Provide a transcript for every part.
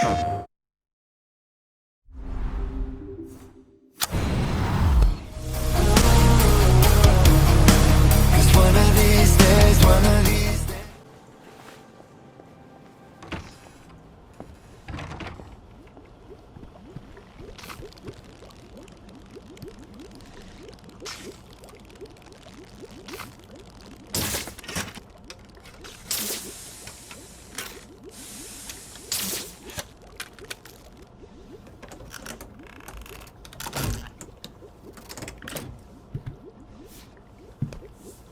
One of these days, one of these days.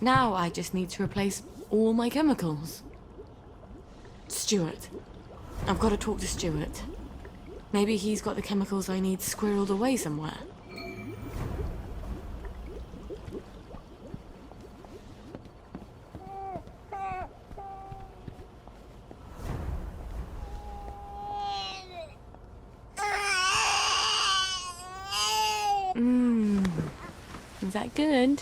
Now I just need to replace all my chemicals. Stuart. I've got to talk to Stuart. Maybe he's got the chemicals I need squirreled away somewhere. Is that good?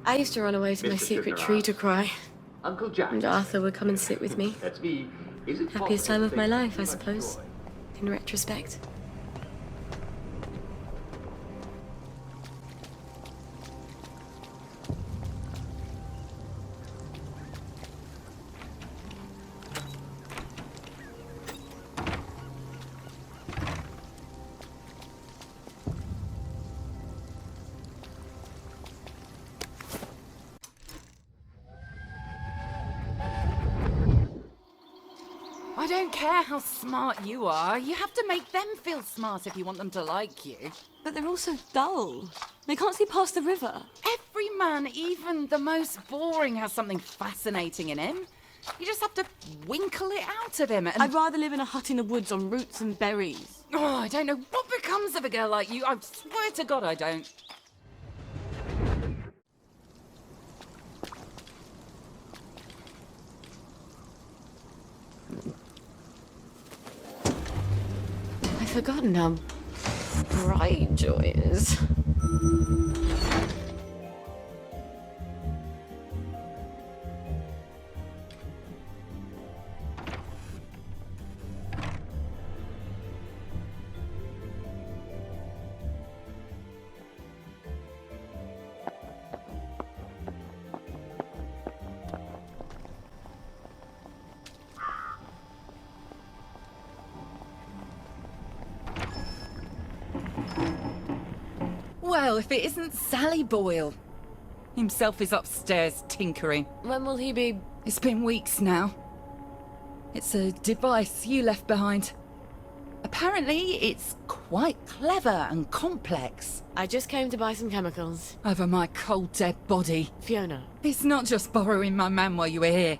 I used to run away to my secret tree to cry. Uncle Jack. And Arthur would come and sit with me. That's me. Is it Happiest time of my life, I suppose, in retrospect. I don't care how smart you are. You have to make them feel smart if you want them to like you. But they're all so dull. They can't see past the river. Every man, even the most boring, has something fascinating in him. You just have to winkle it out of him. And... I'd rather live in a hut in the woods on roots and berries. Oh, I don't know what becomes of a girl like you. I swear to God I don't. I've forgotten how bright joy is. Well, if it isn't Sally Boyle. Himself is upstairs tinkering. When will he be? It's been weeks now. It's a device you left behind. Apparently, it's quite clever and complex. I just came to buy some chemicals. Over my cold, dead body. Fiona. It's not just borrowing my man while you were here.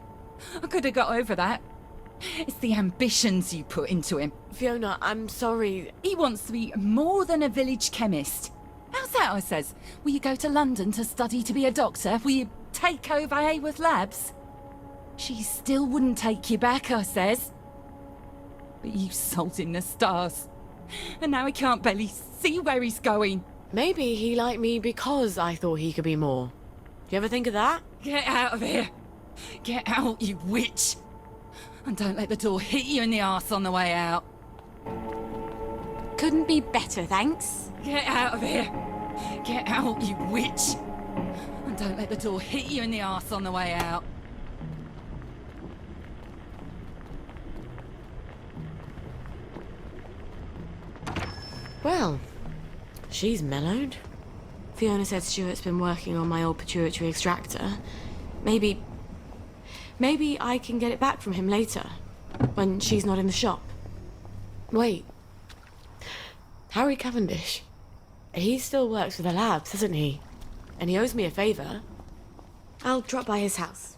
I could have got over that. It's the ambitions you put into him. Fiona, I'm sorry. He wants to be more than a village chemist. How's that, I says? Will you go to London to study to be a doctor? Will you take over Haworth Labs? She still wouldn't take you back, I says. But you sold in the stars. And now he can't barely see where he's going. Maybe he liked me because I thought he could be more. Do you ever think of that? Get out of here. Get out, you witch. And don't let the door hit you in the arse on the way out. Couldn't be better, thanks. Get out of here. Get out, you witch. And don't let the door hit you in the arse on the way out. Well, she's mellowed. Fiona said Stuart's been working on my old pituitary extractor. Maybe I can get it back from him later, when she's not in the shop. Wait. Harry Cavendish. He still works for the labs, doesn't he? And he owes me a favour. I'll drop by his house.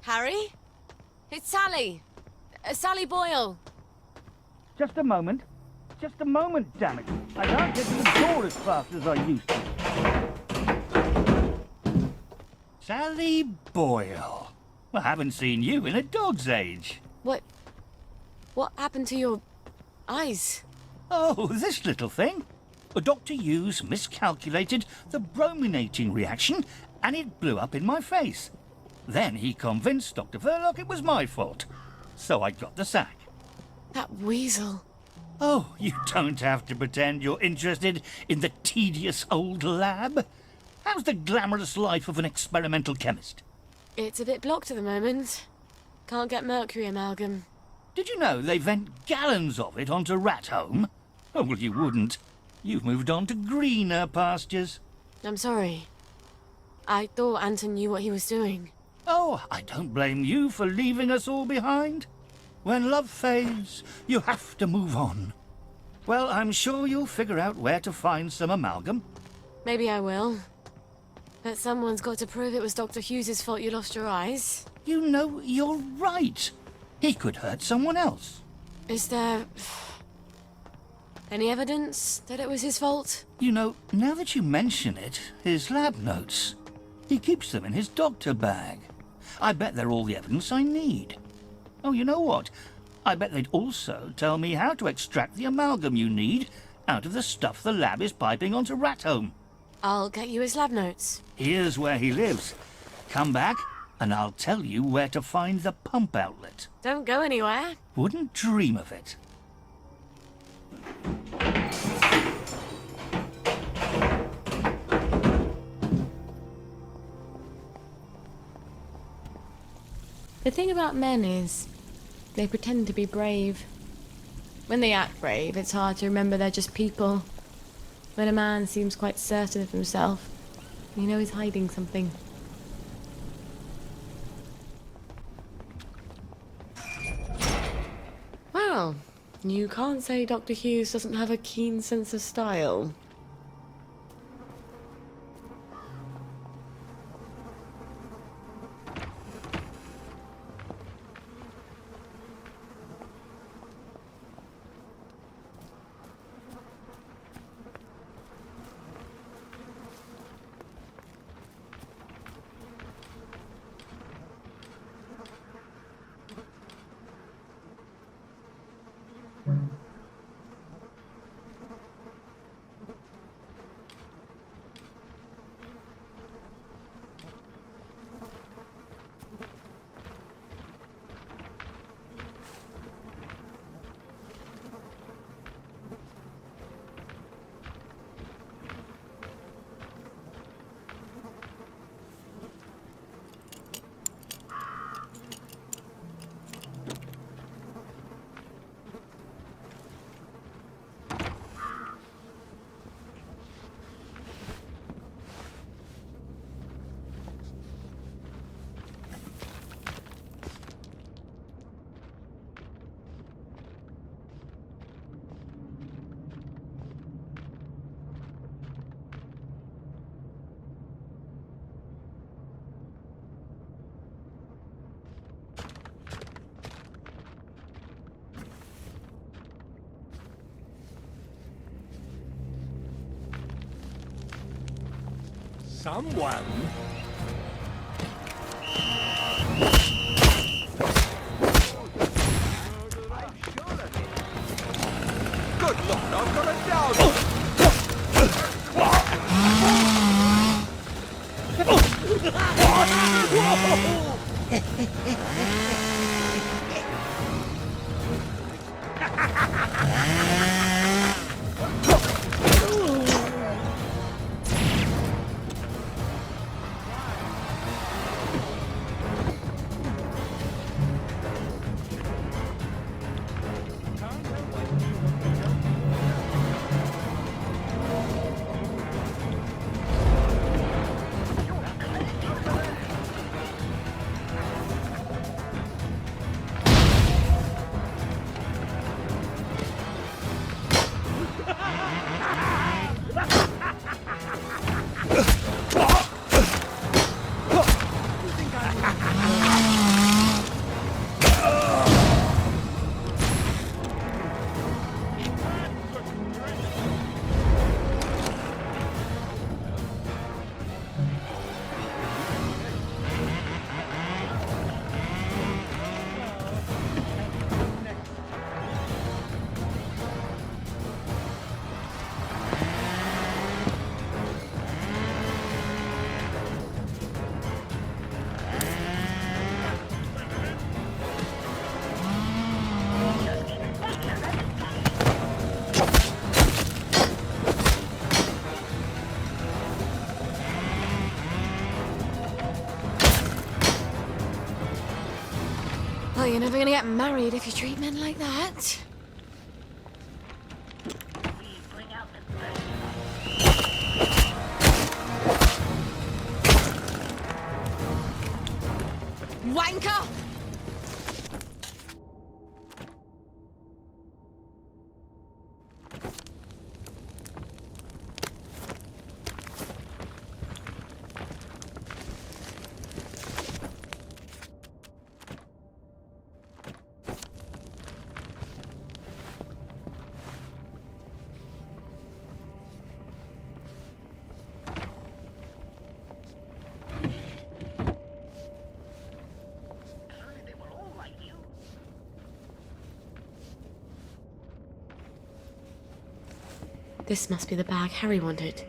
Harry? It's Sally. Sally Boyle. Just a moment. Just a moment, damn it. I can't get to the door as fast as I used to. Sally Boyle. I haven't seen you in a dog's age. What happened to your eyes? Oh, this little thing. Dr. Hughes miscalculated the brominating reaction and it blew up in my face. Then he convinced Dr. Verloc it was my fault. So I got the sack. That weasel. Oh, you don't have to pretend you're interested in the tedious old lab. How's the glamorous life of an experimental chemist? It's a bit blocked at the moment. Can't get mercury amalgam. Did you know they vent gallons of it onto Rat Home? Oh, well, you wouldn't. You've moved on to greener pastures. I'm sorry. I thought Anton knew what he was doing. Oh, I don't blame you for leaving us all behind. When love fades, you have to move on. Well, I'm sure you'll figure out where to find some amalgam. Maybe I will. But someone's got to prove it was Dr. Hughes's fault you lost your eyes. You know, you're right. He could hurt someone else. Is there any evidence that it was his fault? You know, now that you mention it, his lab notes. He keeps them in his doctor bag. I bet they're all the evidence I need. Oh, you know what? I bet they'd also tell me how to extract the amalgam you need out of the stuff the lab is piping onto Rat Home. I'll get you his lab notes. Here's where he lives. Come back, and I'll tell you where to find the pump outlet. Don't go anywhere. Wouldn't dream of it. The thing about men is, they pretend to be brave. When they act brave, it's hard to remember they're just people. When a man seems quite certain of himself, you know he's hiding something. Well, you can't say Dr. Hughes doesn't have a keen sense of style. Someone. Good Lord, I've got a down. Well, you're never gonna get married if you treat men like that. Wanker! This must be the bag Harry wanted.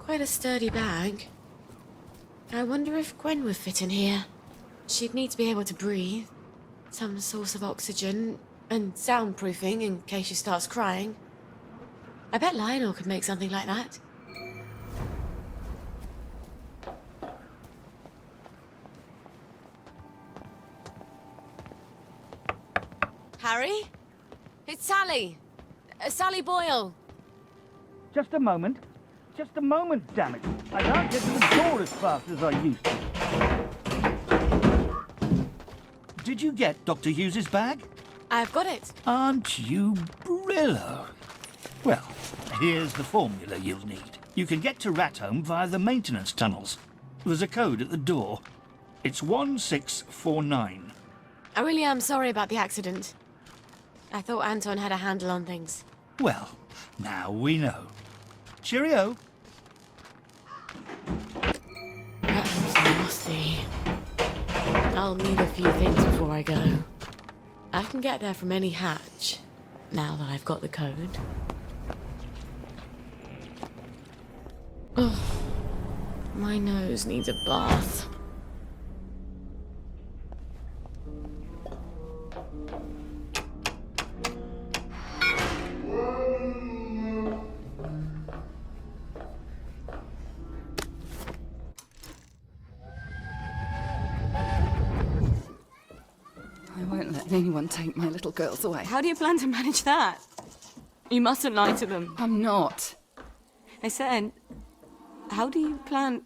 Quite a sturdy bag. I wonder if Gwen would fit in here. She'd need to be able to breathe, some source of oxygen, and soundproofing in case she starts crying. I bet Lionel could make something like that. Harry? It's Sally. Sally Boyle. Just a moment. Just a moment, damn it. I can't get to the door as fast as I used to. Did you get Dr. Hughes's bag? I've got it. Aren't you Brillo? Well, here's the formula you'll need. You can get to Rat Home via the maintenance tunnels. There's a code at the door. It's 1649. I really am sorry about the accident. I thought Anton had a handle on things. Well, now we know. Cheerio. That home's nasty. I'll need a few things before I go. I can get there from any hatch, now that I've got the code. Ugh. My nose needs a bath. I won't let anyone take my little girls away. How do you plan to manage that? You mustn't lie to them. I'm not. I said, how do you plan...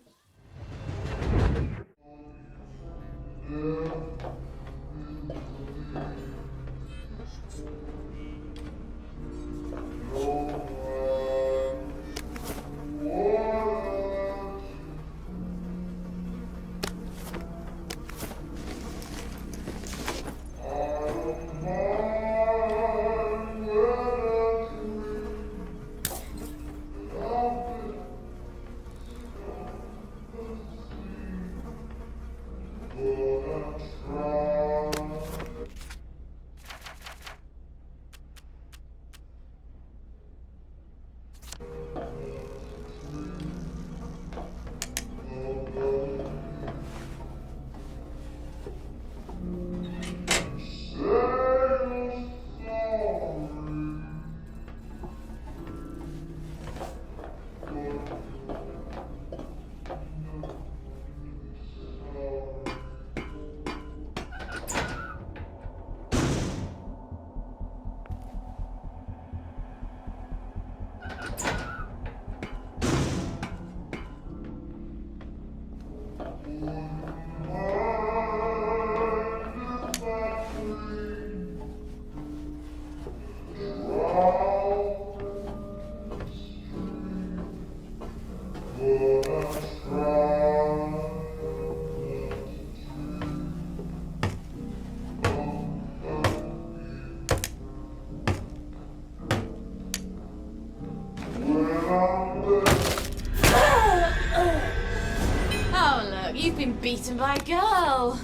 Oh, look, you've been beaten by a girl.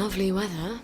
Lovely weather.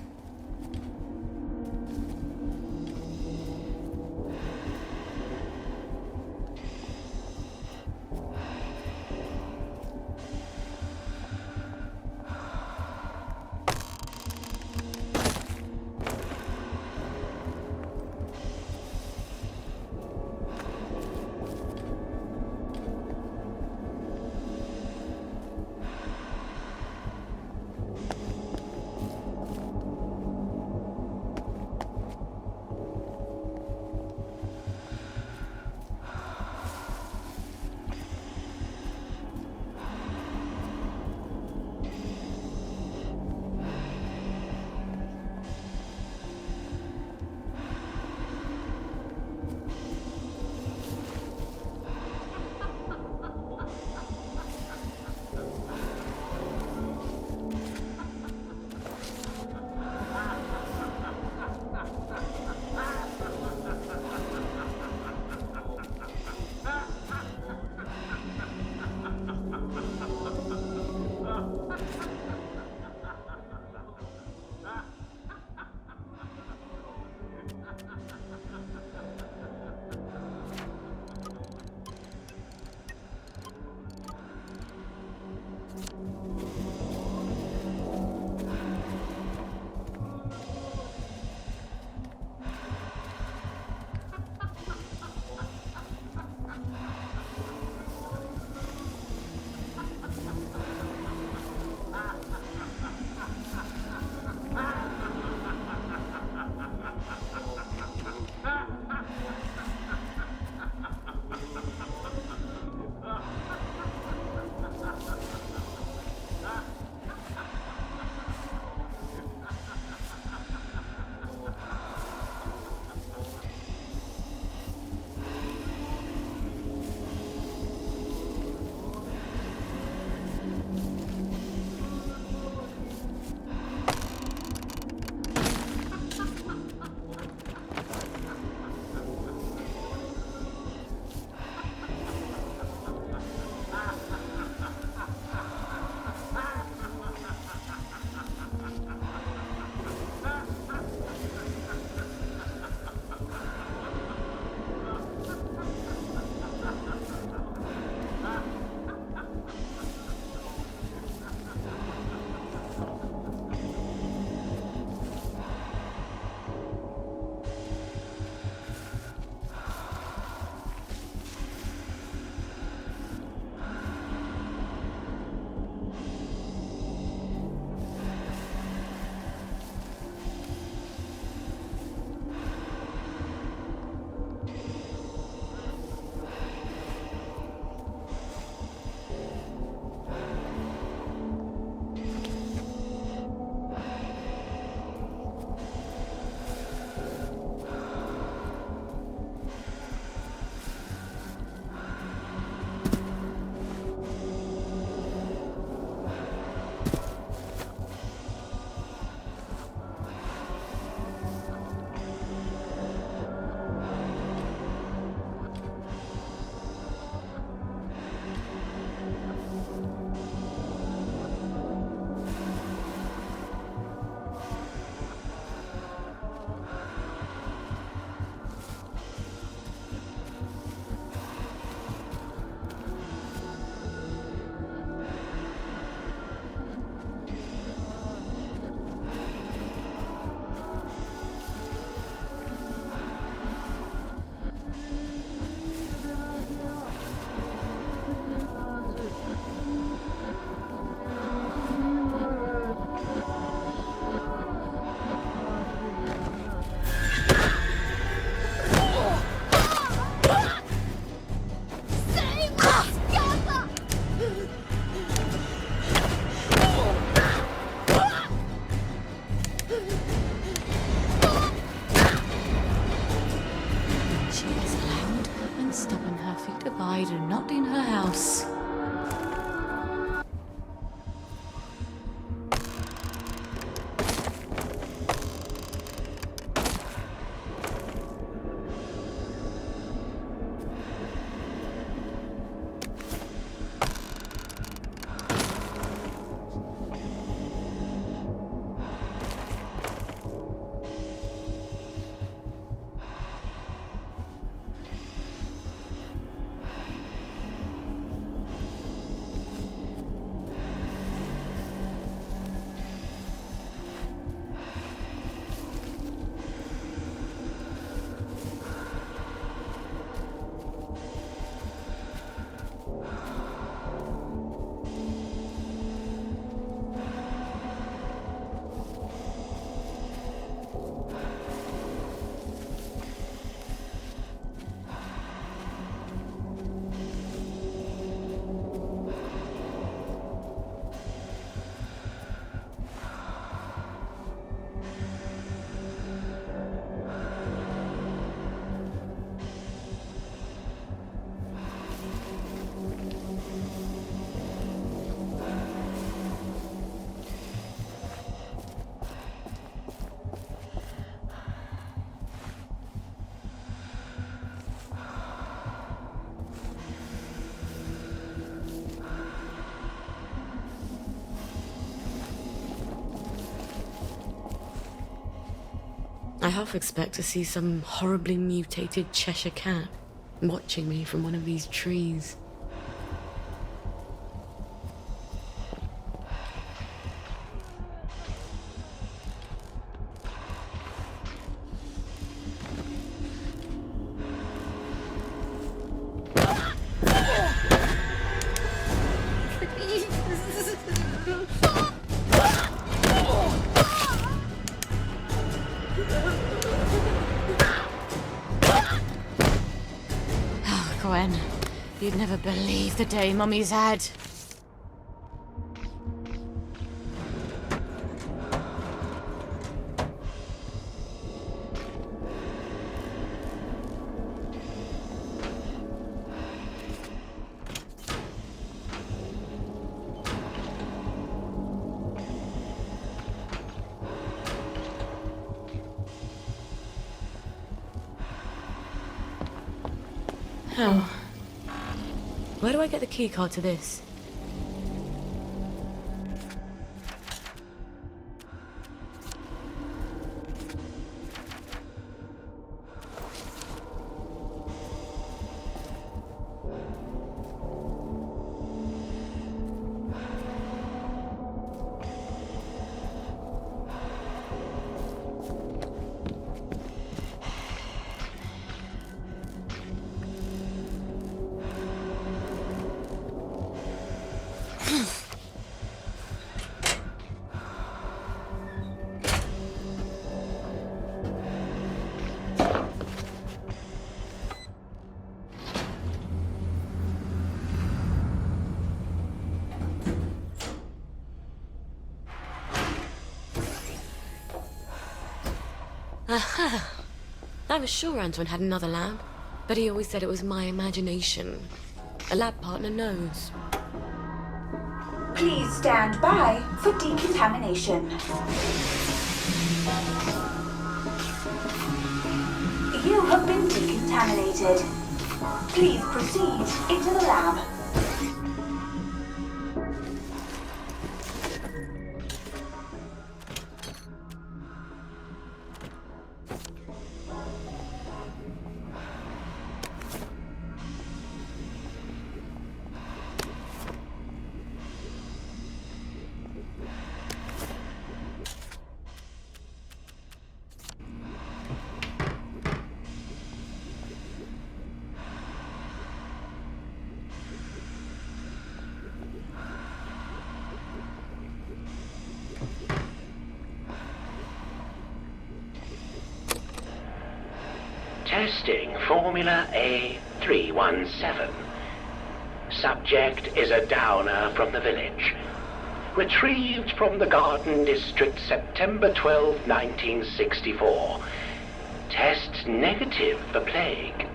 I half expect to see some horribly mutated Cheshire cat watching me from one of these trees. Gwen, you'd never believe the day Mummy's had. Oh. Where do I get the keycard to this? Aha! I was sure Antoine had another lab, but he always said it was my imagination. A lab partner knows. Please stand by for decontamination. You have been decontaminated. Please proceed into the lab. Testing Formula A317. Subject is a downer from the village. Retrieved from the Garden District September 12, 1964. Test negative for plague.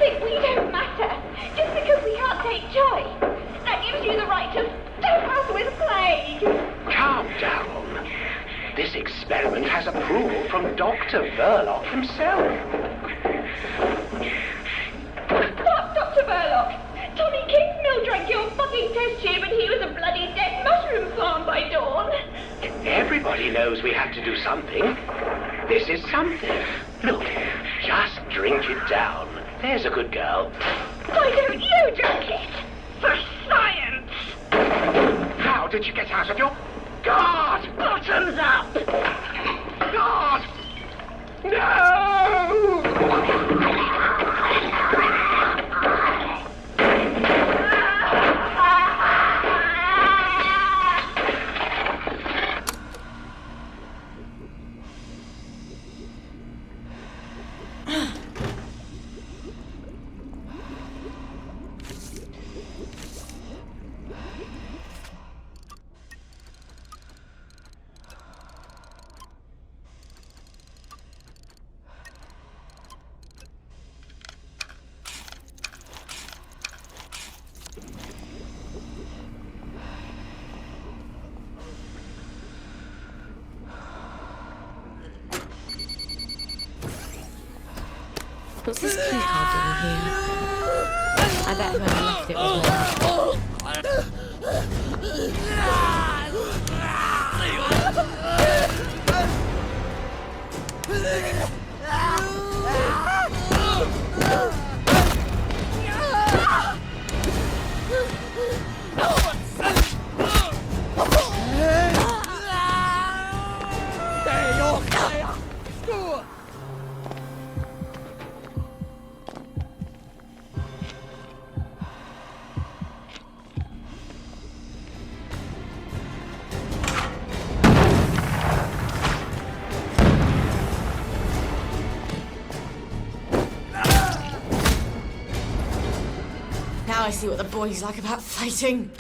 We don't matter. Just because we can't take choice. That gives you the right to stamp us with plague. Calm down. This experiment has approval from Dr. Verloc himself. What, Dr. Verloc? Tommy Kingsmill drank your fucking test tube and he was a bloody dead mushroom farm by dawn. Everybody knows we have to do something. This is something. Look, just drink it down. There's a good girl. Why don't you drink it? For science! How did you get out of your... God! Bottoms up! God! No! What's this keycard doing here? I bet whoever left it was Now I see what the boys like about fighting.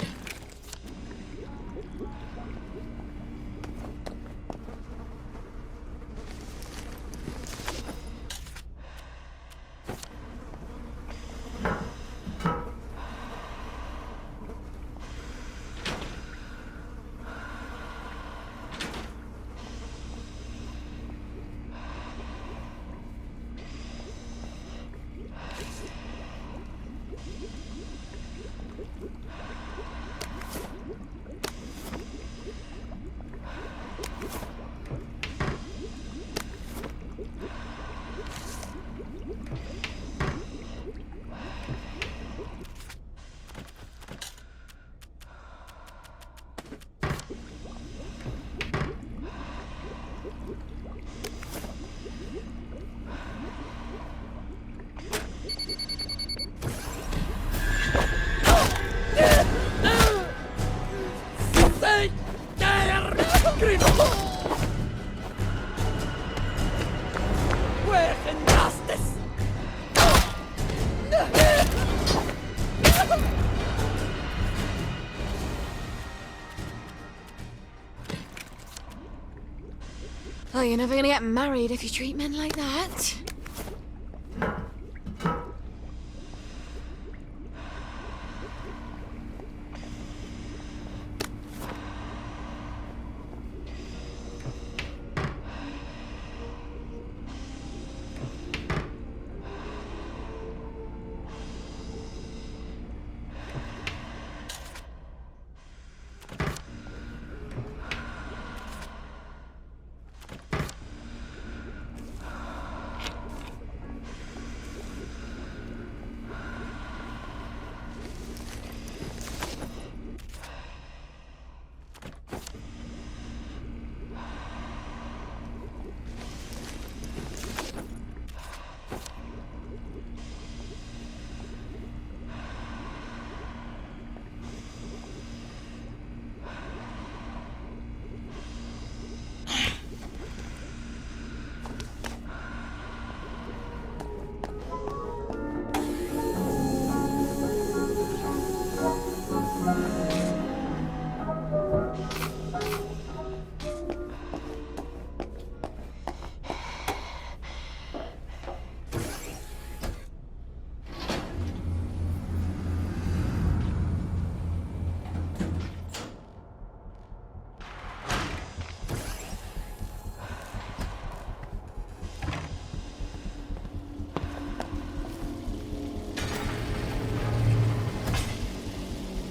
Oh, you're never gonna get married if you treat men like that.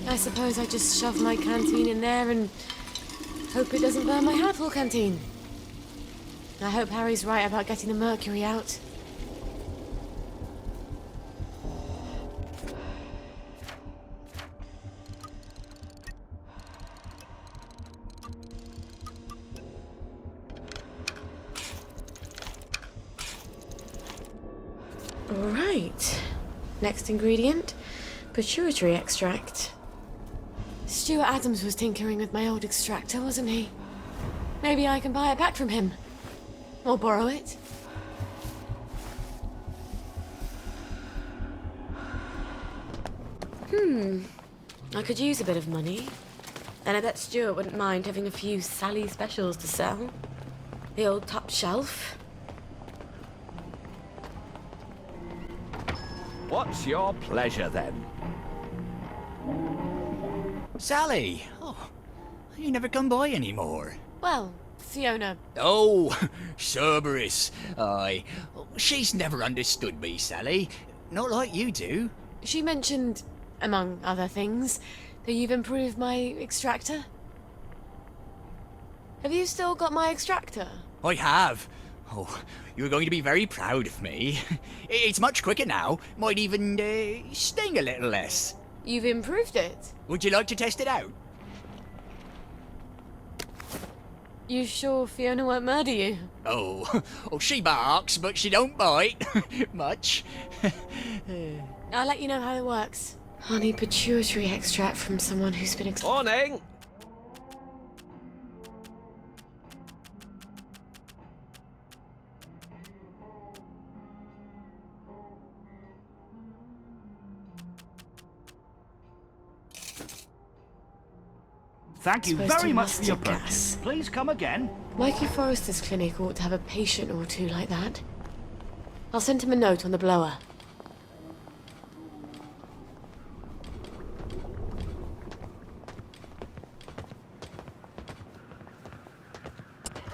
I suppose I just shove my canteen in there and hope it doesn't burn my Hadful canteen. I hope Harry's right about getting the mercury out. All right. Next ingredient, pituitary extract. Stuart Adams was tinkering with my old extractor, wasn't he? Maybe I can buy it back from him. Or borrow it. I could use a bit of money. And I bet Stuart wouldn't mind having a few Sally specials to sell. The old top shelf. What's your pleasure, then? Sally! Oh, you never come by anymore. Well, Fiona. Oh, Cerberus. Aye. She's never understood me, Sally. Not like you do. She mentioned, among other things, that you've improved my extractor. Have you still got my extractor? I have. Oh, you're going to be very proud of me. It's much quicker now. Might even sting a little less. You've improved it. Would you like to test it out? You sure Fiona won't murder you? Oh, she barks, but she don't bite. Much. I'll let you know how it works. I'll need pituitary extract from someone who's been Morning! Thank you Supposed to very much for your mustard purchase. gas. Please come again. Mikey Forrester's clinic ought to have a patient or two like that. I'll send him a note on the blower.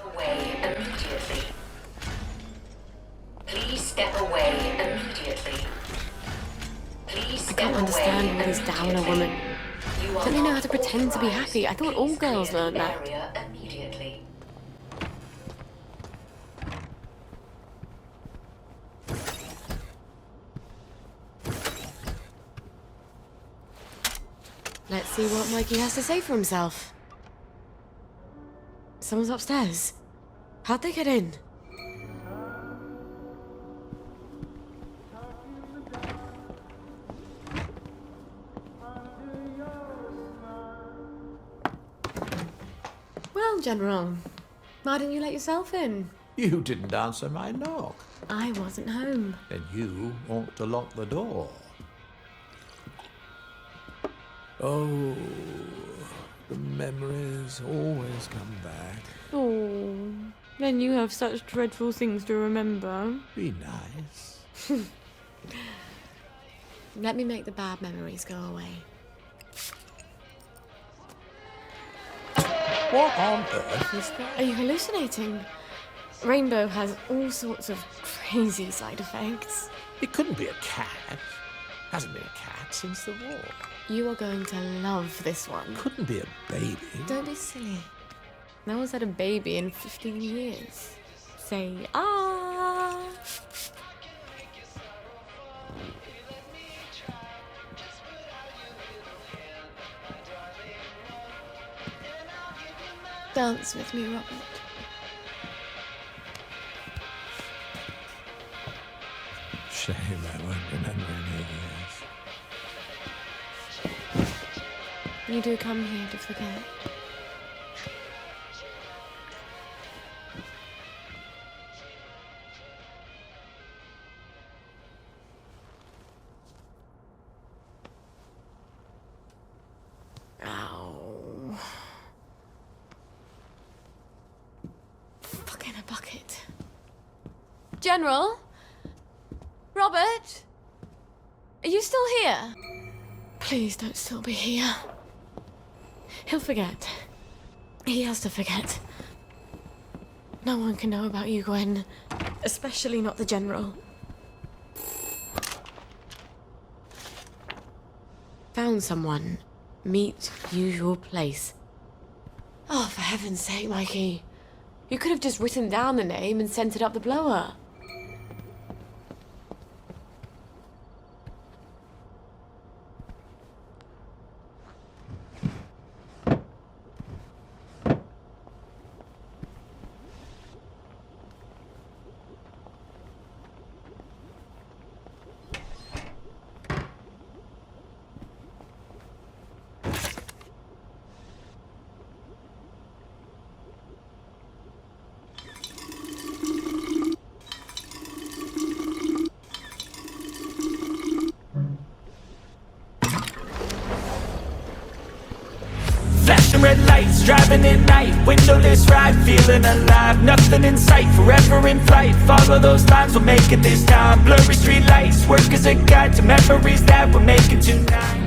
Away immediately. Please step away immediately. Please I can't understand all this downer woman. Don't they know how to pretend to be happy? I thought all girls learned that. Immediately. Let's see what Mikey has to say for himself. Someone's upstairs. How'd they get in? Well, General, why didn't you let yourself in? You didn't answer my knock. I wasn't home. Then you ought to lock the door. Oh, the memories always come back. Oh, then you have such dreadful things to remember. Be nice. Let me make the bad memories go away. What on earth is that? Are you hallucinating? Rainbow has all sorts of crazy side effects. It couldn't be a cat. Hasn't been a cat since the war. You are going to love this one. Couldn't be a baby. Don't be silly. No one's had a baby in 15 years. Say, ah! Dance with me, Robert. Shame I won't remember any years. You do come here to forget. Ow. Fuck in a bucket. General? Robert? Are you still here? Please don't still be here. He'll forget. He has to forget. No one can know about you, Gwen. Especially not the General. Found someone. Meet usual place. Oh, for heaven's sake, Mikey. You could have just written down the name and sent it up the blower. Flashing red lights, driving at night, windowless ride, feeling alive, nothing in sight, forever in flight, follow those lines, we'll make it this time, blurry street lights, work as a guide to memories that we're making tonight.